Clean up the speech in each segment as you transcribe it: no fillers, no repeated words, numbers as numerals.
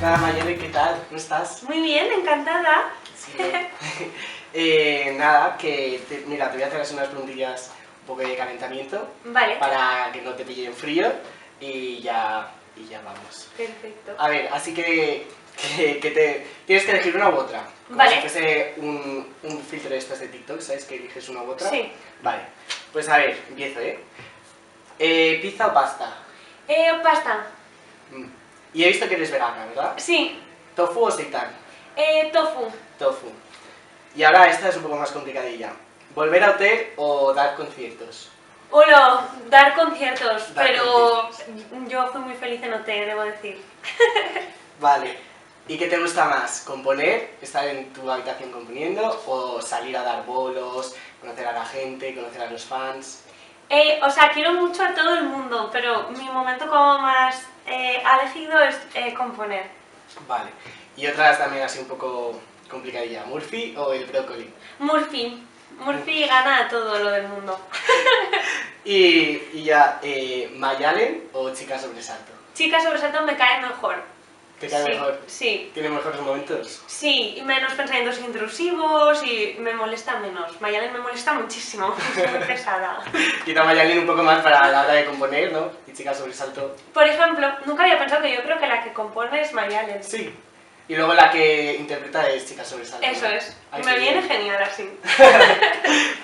Nada, Mayele, ¿qué tal? ¿Cómo estás? Muy bien, encantada. Sí. Nada, mira, te voy a hacer así unas preguntillas un poco de calentamiento. Vale. Para que no te pille en frío y ya vamos. Perfecto. A ver, así que tienes que elegir una u otra. Como vale. si fuese un filtro de estos de TikTok, ¿sabes? Que eliges una u otra. Sí. Vale, pues a ver, empiezo, ¿pizza o pasta? Pasta. Y he visto que eres vegana, ¿verdad? Sí. ¿Tofu o seitan? Tofu. Tofu. Y ahora esta es un poco más complicadilla. ¿Volver a hotel o dar conciertos? Hola, dar conciertos, pero conciertos. yo fui muy feliz en OT, debo decir. Vale. ¿Y qué te gusta más? ¿Componer, estar en tu habitación componiendo o salir a dar bolos, conocer a la gente, conocer a los fans? O sea, quiero mucho a todo el mundo, pero mi momento como más elegido es componer. Vale. Y otras también así un poco complicadilla. ¿Murphy o el brócoli? Murphy. Murphy gana a todo lo del mundo. Y ya, ¿Mayalen o Chica Sobresalto? Chica Sobresalto me cae mejor. ¿Te cae mejor? Sí. ¿Tiene mejores momentos? Sí, y menos pensamientos intrusivos y me molesta menos. Mayalen me molesta muchísimo, es muy pesada. Quizá Mayalen un poco más para la hora de componer, ¿no? Y Chica Sobresalto. Por ejemplo, nunca había pensado que yo creo que la que compone es Mayalen. Sí. Y luego la que interpreta es Chica Sobresalto. Eso, ¿no? Es. Ay, me viene genial así.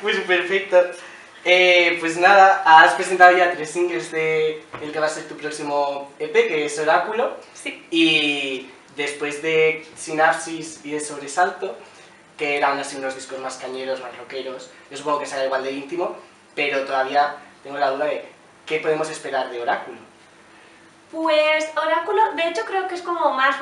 Pues perfecto. Pues nada, has presentado ya 3 singles de el que va a ser tu próximo EP, que es Oráculo. Sí. Y después de Sinapsis y de Sobresalto, que eran así unos discos más cañeros, más rockeros, yo supongo que será igual de íntimo, pero todavía tengo la duda de qué podemos esperar de Oráculo. Pues Oráculo, de hecho creo que es como más,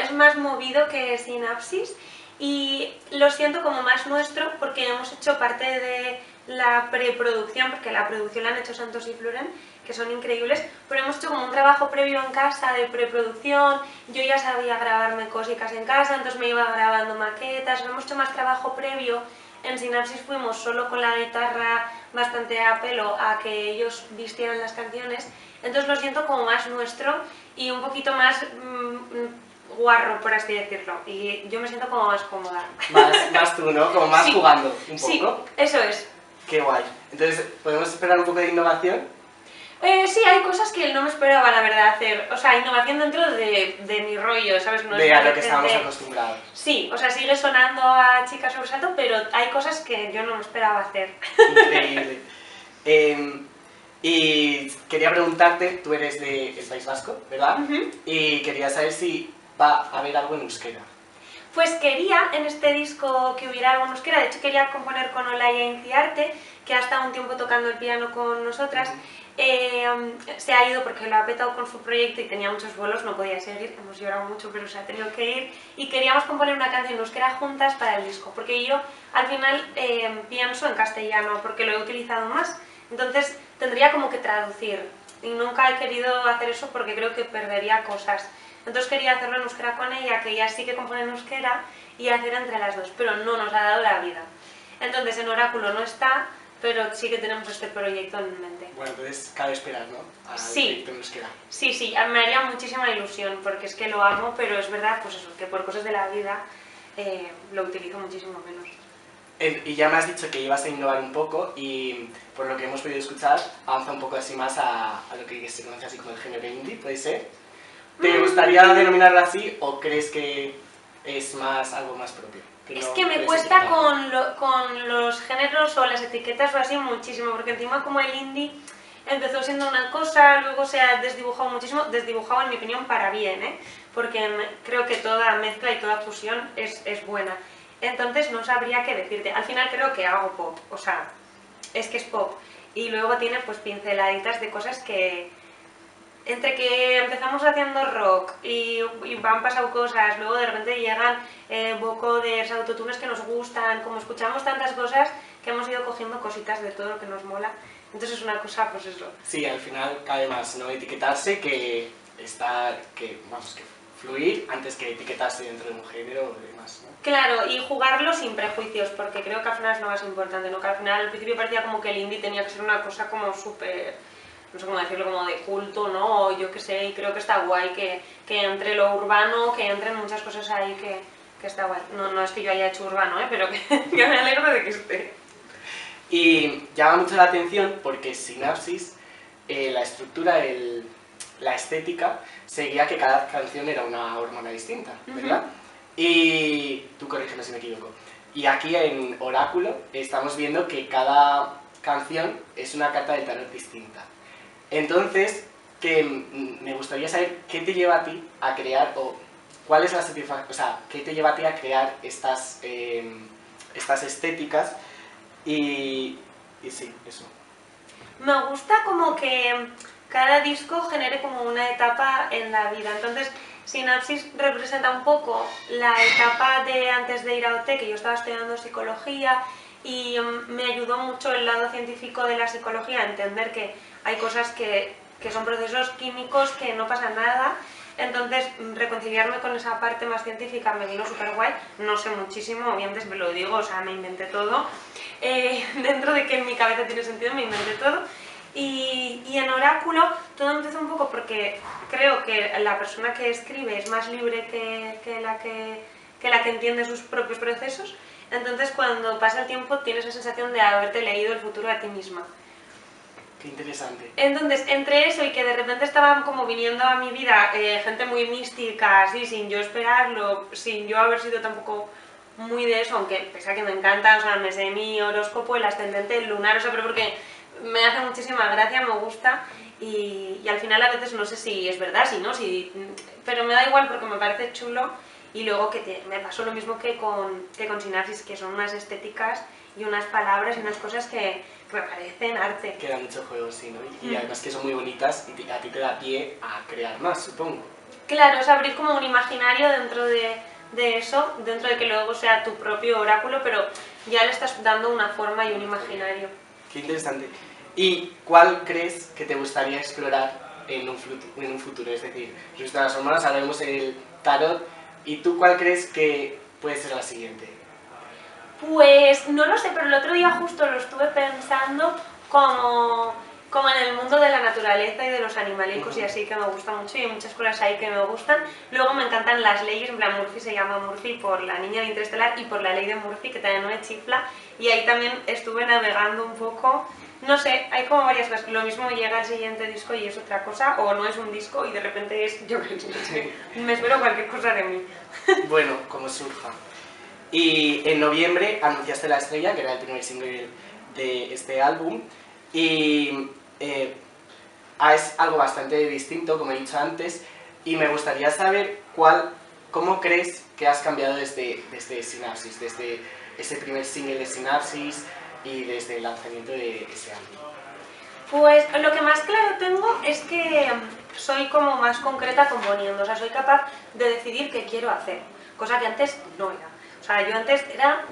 es más movido que Sinapsis y lo siento como más nuestro porque hemos hecho parte de la preproducción, porque la producción la han hecho Santos y Floren, que son increíbles, pero hemos hecho como un trabajo previo en casa de preproducción, yo ya sabía grabarme cositas en casa, entonces me iba grabando maquetas, hemos hecho más trabajo previo. En Sinapsis fuimos solo con la guitarra bastante a pelo a que ellos vistieran las canciones, entonces lo siento como más nuestro y un poquito más guarro, por así decirlo, y yo me siento como más cómoda. Más tú, ¿no? Como más jugando un poco. Sí, eso es. Qué guay. Entonces, ¿podemos esperar un poco de innovación? Sí, hay cosas que no me esperaba, la verdad, hacer. O sea, innovación dentro de mi rollo, ¿sabes? No de a lo que estábamos acostumbrados. Sí, o sea, sigue sonando a Chica Sobresalto, pero hay cosas que yo no me esperaba hacer. Increíble. Y quería preguntarte, tú eres del País Vasco, ¿verdad? Y quería saber si va a haber algo en euskera. Pues quería en este disco que hubiera algo en euskera, de hecho quería componer con Olaya Inciarte, que ha estado un tiempo tocando el piano con nosotras. Se ha ido porque lo ha petado con su proyecto y tenía muchos bolos, no podía seguir, hemos llorado mucho pero se ha tenido que ir y queríamos componer una canción en euskera juntas para el disco, porque yo al final pienso en castellano porque lo he utilizado más, entonces tendría como que traducir y nunca he querido hacer eso porque creo que perdería cosas. Entonces quería hacerlo en euskera con ella, que ella sí que compone en euskera, y hacer entre las dos, pero no nos ha dado la vida. Entonces en Oráculo no está, pero sí que tenemos este proyecto en mente. Bueno, entonces cabe esperar, ¿no? Sí. Proyecto en euskera. Sí, me haría muchísima ilusión, porque es que lo amo, pero es verdad, pues eso, que por cosas de la vida lo utilizo muchísimo menos. Y ya me has dicho que ibas a innovar un poco y por lo que hemos podido escuchar, avanza un poco así más a lo que se conoce así como el género indie, ¿puede ser? ¿Te gustaría denominarlo así o crees que es más algo más propio? Es que me cuesta con los géneros o las etiquetas o así muchísimo, porque encima como el indie empezó siendo una cosa, luego se ha desdibujado muchísimo, desdibujado en mi opinión para bien, porque creo que toda mezcla y toda fusión es buena. Entonces no sabría qué decirte. Al final creo que hago pop, o sea, es que es pop. Y luego tiene pues pinceladitas de cosas que entre que empezamos haciendo rock y han pasado cosas, luego de repente llegan vocoders, autotunes que nos gustan, como escuchamos tantas cosas que hemos ido cogiendo cositas de todo lo que nos mola, entonces es una cosa, pues eso. Sí, al final cabe más no etiquetarse que fluir antes que etiquetarse dentro de un género o demás, ¿no? Claro, y jugarlo sin prejuicios, porque creo que al final es lo más importante, ¿no? Que al final al principio parecía como que el indie tenía que ser una cosa como súper no sé cómo decirlo, como de culto, ¿no? O yo qué sé, y creo que está guay que entre lo urbano, que entren muchas cosas ahí que está guay. No es que yo haya hecho urbano, pero que me alegro de que esté. Y llama mucho la atención porque Sinapsis, la estructura, la estética, seguía que cada canción era una hormona distinta, ¿verdad? Y tú corrígeme si me equivoco. Y aquí en Oráculo estamos viendo que cada canción es una carta del tarot distinta. Entonces, me gustaría saber qué te lleva a ti a crear, o cuál es la satisfacción, o sea, qué te lleva a ti a crear estas estéticas y sí, eso. Me gusta como que cada disco genere como una etapa en la vida. Entonces, Sinapsis representa un poco la etapa de antes de ir a OT, que yo estaba estudiando psicología y me ayudó mucho el lado científico de la psicología a entender que hay cosas que son procesos químicos que no pasa nada. Entonces, reconciliarme con esa parte más científica me vino súper guay. No sé muchísimo, obviamente me lo digo, o sea, me inventé todo. Dentro de que en mi cabeza tiene sentido, me inventé todo. Y en Oráculo todo empezó un poco porque creo que la persona que escribe es más libre que la que entiende sus propios procesos. Entonces, cuando pasa el tiempo, tienes la sensación de haberte leído el futuro a ti misma. Qué interesante. Entonces, entre eso y que de repente estaban como viniendo a mi vida gente muy mística, así, sin yo esperarlo, sin yo haber sido tampoco muy de eso, aunque pese a que me encanta, o sea, me sé mi horóscopo, el ascendente, el lunar, o sea, pero porque me hace muchísima gracia, me gusta y al final a veces no sé si es verdad, si no, pero me da igual porque me parece chulo y luego que me pasó lo mismo que con Sinapsis, que son unas estéticas y unas palabras y unas cosas que me parecen arte. Queda mucho juego, sí, ¿no? Y además que son muy bonitas y a ti te da pie a crear más, supongo. Claro, o sea, abrir como un imaginario dentro de eso, dentro de que luego sea tu propio oráculo, pero ya le estás dando una forma y un imaginario. Qué interesante. ¿Y cuál crees que te gustaría explorar en un futuro? Es decir, respecto a las hormonas, ahora vemos el tarot, ¿y tú cuál crees que puede ser la siguiente? Pues no lo sé, pero el otro día justo lo estuve pensando como en el mundo de la naturaleza y de los animalicos y así, que me gusta mucho y hay muchas cosas ahí que me gustan. Luego me encantan las leyes, en plan Murphy se llama Murphy por la niña de Interestelar y por la ley de Murphy, que también no me chifla, y ahí también estuve navegando un poco. No sé, hay como varias cosas. Lo mismo llega el siguiente disco y es otra cosa, o no es un disco y de repente es, yo qué sé, me espero cualquier cosa de mí. Bueno, como surja. Y en noviembre anunciaste La Estrella, que era el primer single de este álbum, y es algo bastante distinto, como he dicho antes, y me gustaría saber cómo crees que has cambiado desde Sinapsis, desde ese primer single de Sinapsis y desde el lanzamiento de ese álbum. Pues lo que más claro tengo es que soy como más concreta componiendo, o sea, soy capaz de decidir qué quiero hacer, cosa que antes no era. O sea, yo antes era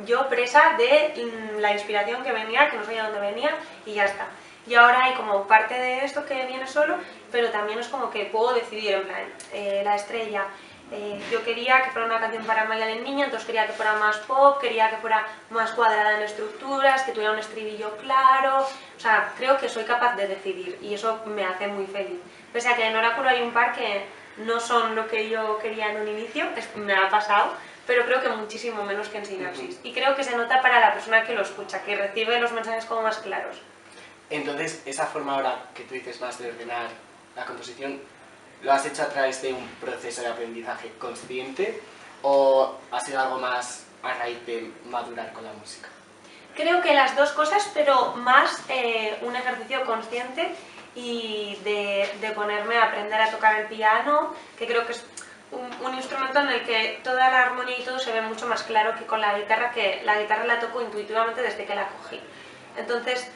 yo presa de la inspiración que venía, que no sabía dónde venía y ya está. Y ahora hay como parte de esto que viene solo, pero también es como que puedo decidir, en plan, La Estrella. Yo quería que fuera una canción para bailar en niña, entonces quería que fuera más pop, quería que fuera más cuadrada en estructuras, que tuviera un estribillo claro. O sea, creo que soy capaz de decidir y eso me hace muy feliz. Pese a que en Oráculo hay un par que no son lo que yo quería en un inicio, me ha pasado, pero creo que muchísimo menos que en Sinapsis. Y creo que se nota para la persona que lo escucha, que recibe los mensajes como más claros. Entonces, esa forma ahora que tú dices más de ordenar la composición, ¿lo has hecho a través de un proceso de aprendizaje consciente o ha sido algo más a raíz de madurar con la música? Creo que las dos cosas, pero más un ejercicio consciente y de ponerme a aprender a tocar el piano, que creo que es un instrumento en el que toda la armonía y todo se ve mucho más claro que con la guitarra, que la guitarra la toco intuitivamente desde que la cogí. Entonces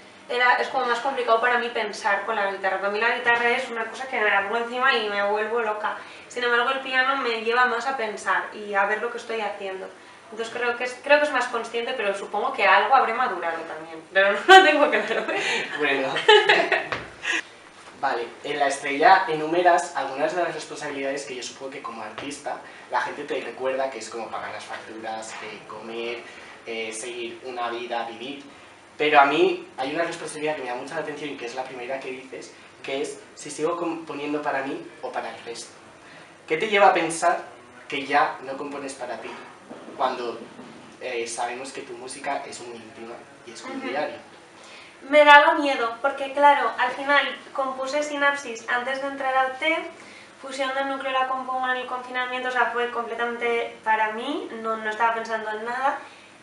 es como más complicado para mí pensar con la guitarra. Para mí la guitarra es una cosa que me la pongo encima y me vuelvo loca. Sin embargo, el piano me lleva más a pensar y a ver lo que estoy haciendo. Entonces creo que es más consciente, pero supongo que algo habré madurado también. Pero no lo tengo claro. Bueno. Vale, en La Estrella enumeras algunas de las responsabilidades que yo supongo que como artista la gente te recuerda, que es como pagar las facturas, comer, seguir una vida, vivir. Pero a mí hay una responsabilidad que me da mucha atención y que es la primera que dices, que es si sigo componiendo para mí o para el resto. ¿Qué te lleva a pensar que ya no compones para ti? Cuando sabemos que tu música es muy íntima y es muy diaria. Me daba miedo, porque claro, al final compuse Sinapsis antes de entrar a UT, Fusión del Núcleo la compongo en el confinamiento, o sea, fue completamente para mí, no estaba pensando en nada,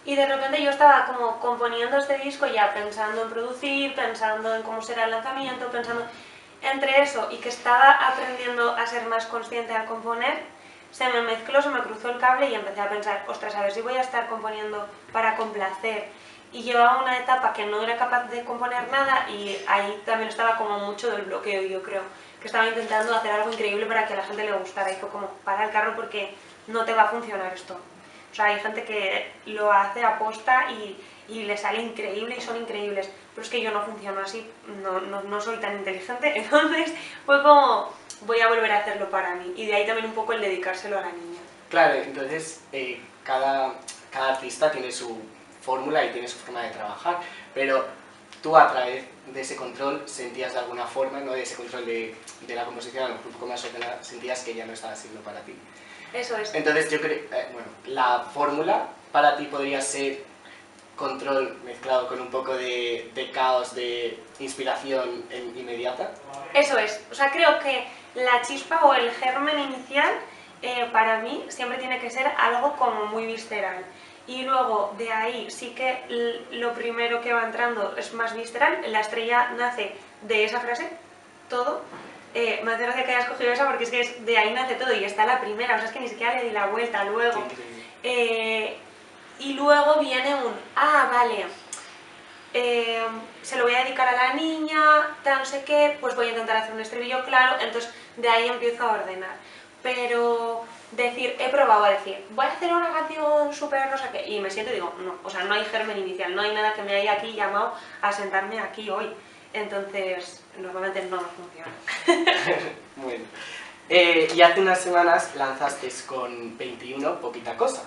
y de repente yo estaba como componiendo este disco ya pensando en producir, pensando en cómo será el lanzamiento, pensando entre eso y que estaba aprendiendo a ser más consciente al componer, se me mezcló, se me cruzó el cable y empecé a pensar, ostras, a ver si voy a estar componiendo para complacer. Y llevaba una etapa que no era capaz de componer nada y ahí también estaba como mucho del bloqueo, yo creo, que estaba intentando hacer algo increíble para que a la gente le gustara y fue como, para el carro porque no te va a funcionar esto. O sea, hay gente que lo hace aposta y le sale increíble y son increíbles, pero es que yo no funciono así, no soy tan inteligente, entonces fue como, voy a volver a hacerlo para mí y de ahí también un poco el dedicárselo a la niña. Claro, entonces cada artista tiene su fórmula y tiene su forma de trabajar, pero tú a través de ese control sentías de alguna forma, ¿no? De ese control de la composición, a lo mejor un poco más ordenada, sentías que ya no estaba siendo para ti. Eso es. Entonces yo creo, bueno, la fórmula para ti podría ser control mezclado con un poco de caos, de inspiración inmediata. Eso es, o sea, creo que la chispa o el germen inicial para mí siempre tiene que ser algo como muy visceral. Y luego de ahí sí que lo primero que va entrando es más visceral, la estrella nace de esa frase, todo. Me hace gracia que hayas cogido esa porque es que de ahí nace todo y está la primera, o sea, es que ni siquiera le di la vuelta luego. Y luego viene vale, se lo voy a dedicar a la niña, tal, no sé qué, pues voy a intentar hacer un estribillo claro, entonces de ahí empiezo a ordenar. Pero he probado a decir, voy a hacer una canción súper no sé qué, y me siento y digo, no, o sea, no hay germen inicial, no hay nada que me haya aquí llamado a sentarme aquí hoy. Entonces, normalmente no me funciona. Bueno. Y hace unas semanas lanzaste con 21 Poquita Cosa.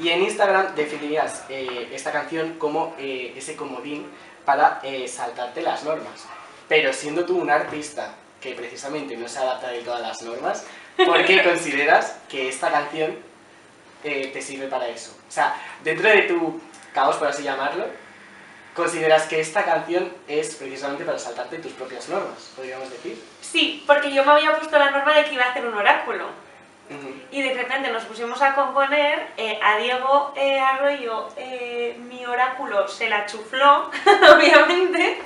Y en Instagram definías esta canción como ese comodín para saltarte las normas. Pero siendo tú un artista que precisamente no se adapta de todas las normas, ¿por qué consideras que esta canción te sirve para eso? O sea, dentro de tu caos, por así llamarlo, ¿consideras que esta canción es precisamente para saltarte tus propias normas, podríamos decir? Sí, porque yo me había puesto la norma de que iba a hacer un oráculo. Y de repente nos pusimos a componer, a Diego Arroyo mi oráculo se la chufló, obviamente,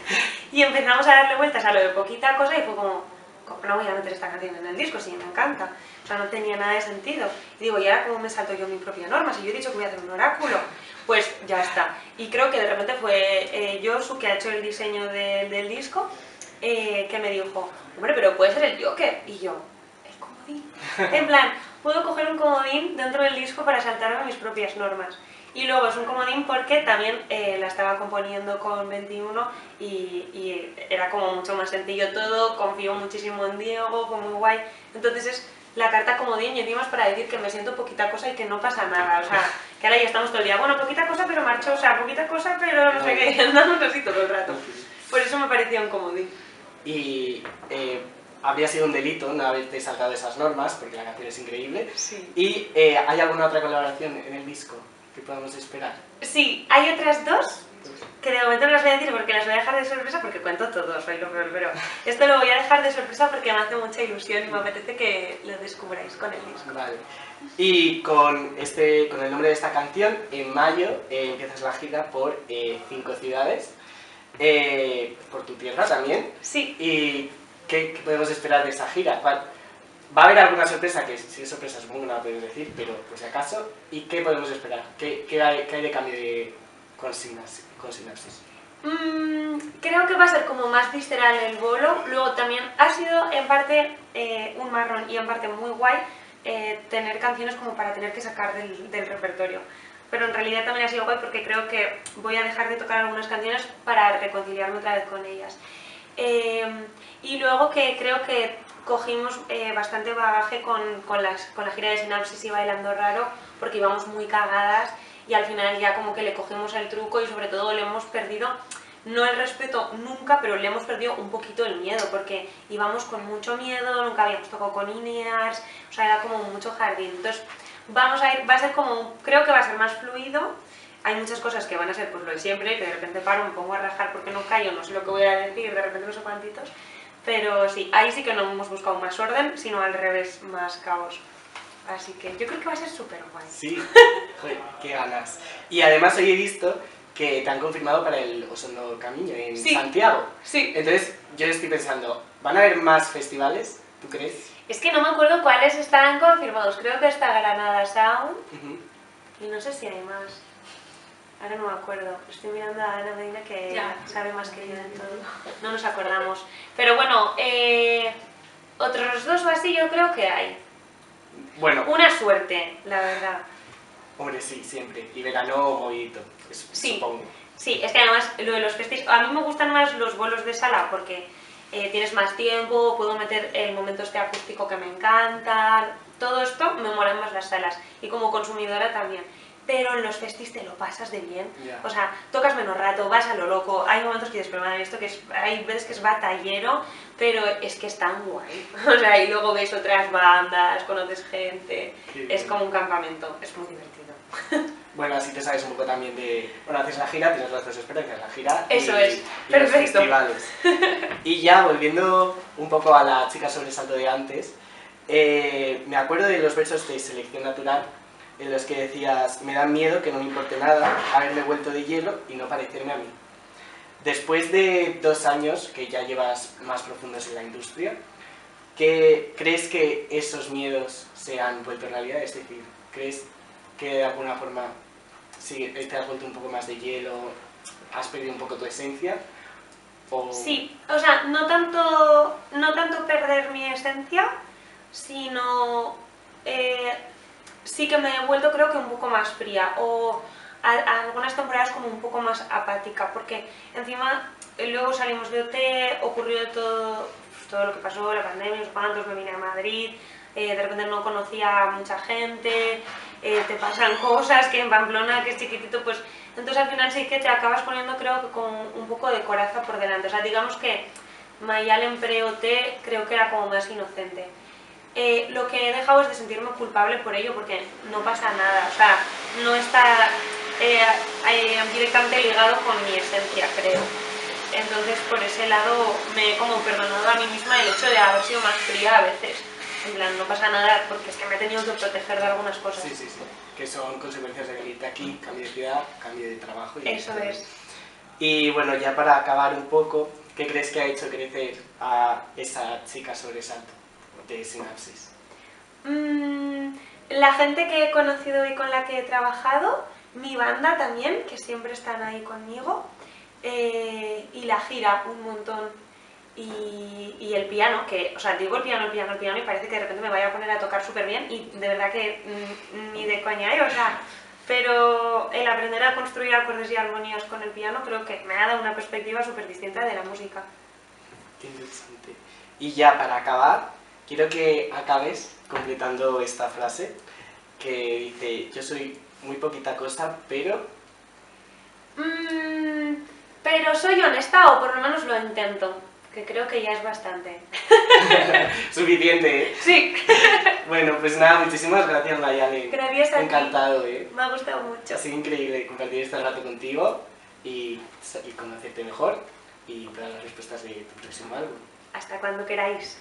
y empezamos a darle vueltas a lo de Poquita Cosa y fue como, ¿cómo no voy a meter esta canción en el disco si me encanta? O sea, no tenía nada de sentido. Y digo, ¿y ahora cómo me salto yo mi propia norma? Si yo he dicho que voy a hacer un oráculo. Pues ya está. Y creo que de repente fue Josu, que ha hecho el diseño del disco, que me dijo, hombre, pero puede ser el Joker. Y yo, en plan, puedo coger un comodín dentro del disco para saltarme mis propias normas. Y luego es un comodín porque también la estaba componiendo con 21 y era como mucho más sencillo todo, confío muchísimo en Diego, fue muy guay. Entonces es la carta comodín y encima es para decir que me siento poquita cosa y que no pasa nada. O sea, que ahora ya estamos todo el día, bueno, poquita cosa pero marcho, o sea, poquita cosa pero no sé qué, andamos así todo el rato. Por eso me parecía un comodín. Y habría sido un delito no haberte saltado esas normas, porque la canción es increíble. Sí. ¿Y hay alguna otra colaboración en el disco que podamos esperar? Sí, hay otras dos, que de momento no las voy a decir porque las voy a dejar de sorpresa porque cuento todo, soy lo peor, pero esto lo voy a dejar de sorpresa porque me hace mucha ilusión y me apetece que lo descubráis con el disco. Vale. Y con el nombre de esta canción, en mayo empiezas la gira por 5 ciudades, por tu tierra también. Sí. ¿Y qué podemos esperar de esa gira? Va a haber alguna sorpresa, que si es sorpresa supongo que no la podemos decir, pero por si acaso. ¿Y qué podemos esperar? ¿Qué hay de cambio con Sinapsis? Creo que va a ser como más visceral el bolo. Luego también ha sido en parte un marrón y en parte muy guay tener canciones como para tener que sacar del repertorio. Pero en realidad también ha sido guay porque creo que voy a dejar de tocar algunas canciones para reconciliarme otra vez con ellas. Y luego que creo que cogimos bastante bagaje con la gira de Sinapsis y Bailando Raro porque íbamos muy cagadas y al final ya como que le cogimos el truco y sobre todo le hemos perdido, no el respeto nunca, pero le hemos perdido un poquito el miedo, porque íbamos con mucho miedo, nunca habíamos tocado con INEARS, o sea, era como mucho jardín. Entonces vamos a ir, va a ser como, creo que va a ser más fluido. Hay muchas cosas que van a ser pues lo de siempre, que de repente paro, me pongo a rajar porque no callo, no sé lo que voy a decir, de repente no sé cuantitos. Pero sí, ahí sí que no hemos buscado más orden, sino al revés, más caos. Así que yo creo que va a ser súper guay. Sí, joder, qué ganas. Y además hoy he visto que te han confirmado para el Osondo Camino en Sí. Santiago. Sí. Entonces yo estoy pensando, ¿van a haber más festivales? ¿Tú crees? Es que no me acuerdo cuáles están confirmados. Creo que está Granada Sound Ujú. y no sé si hay más. Ahora no me acuerdo. Estoy mirando a Ana Medina que Ya. sabe más que yo de todo. No nos acordamos. Pero bueno, otros 2 o así yo creo que hay. Bueno, Una suerte, la verdad. hombre, sí, siempre. Y verano movidito, Sí. supongo. Sí, es que además lo de los festis, a mí me gustan más los bolos de sala porque tienes más tiempo, puedo meter el momento este acústico que me encanta, todo esto me molan más las salas y como consumidora también. Pero en los festis te lo pasas de bien, Ya. o sea, tocas menos rato, vas a lo loco, hay momentos que dices, pero madre, esto que es, hay veces que es batallero, pero es que es tan guay, o sea, y luego ves otras bandas, conoces gente, Qué es bien. como un campamento, es muy divertido. Bueno, así te sabes un poco también de... Bueno, haces la gira, tienes las dos experiencias, la gira Eso y, es, y los perfecto. festivales. Y ya, volviendo un poco a la chica sobresalto de antes, me acuerdo de los versos de Selección Natural en los que decías, me da miedo que no me importe nada haberme vuelto de hielo y no parecerme a mí. Después de 2 años que ya llevas más profundos en la industria, ¿crees que esos miedos se han vuelto realidad? Es decir, ¿crees que de alguna forma sí, te has vuelto un poco más de hielo, has perdido un poco tu esencia? O... Sí, o sea, no tanto perder mi esencia, sino sí que me he vuelto creo que un poco más fría o a algunas temporadas como un poco más apática, porque encima luego salimos de OT, ocurrió todo lo que pasó, la pandemia, no sé cuántos, me vine a Madrid, de repente no conocía a mucha gente, te pasan cosas que en Pamplona, que es chiquitito, pues entonces al final sí que te acabas poniendo creo que con un poco de coraza por delante. O sea, digamos que Mayalen pre-OT creo que era como más inocente. Lo que he dejado es de sentirme culpable por ello porque no pasa nada, o sea, no está directamente ligado con mi esencia, creo. Entonces por ese lado me he como perdonado a mí misma el hecho de haber sido más fría a veces. En plan, no pasa nada porque es que me he tenido que proteger de algunas cosas. Sí, sí, sí, que son consecuencias de venirte aquí, cambio de ciudad, cambio de trabajo. Y Eso es. Y bueno, ya para acabar un poco, ¿qué crees que ha hecho crecer a esa chica sobresalto de Sinapsis? La gente que he conocido y con la que he trabajado, mi banda también, que siempre están ahí conmigo, y la gira un montón. Y el piano, que, o sea, digo el piano y parece que de repente me vaya a poner a tocar súper bien y de verdad que ni de coña, o sea, pero el aprender a construir acordes y armonías con el piano creo que me ha dado una perspectiva súper distinta de la música. Qué interesante. Y ya para acabar, quiero que acabes completando esta frase que dice, yo soy muy poquita cosa, pero... Pero soy honesta o por lo menos lo intento, que creo que ya es bastante. Suficiente, ¿eh? Sí. Bueno, pues nada, muchísimas gracias, Mayalen. Gracias a ti. Encantado, ¿eh? Me ha gustado mucho. Ha sido increíble compartir este rato contigo y conocerte mejor y todas las respuestas de tu próximo álbum. Hasta cuando queráis.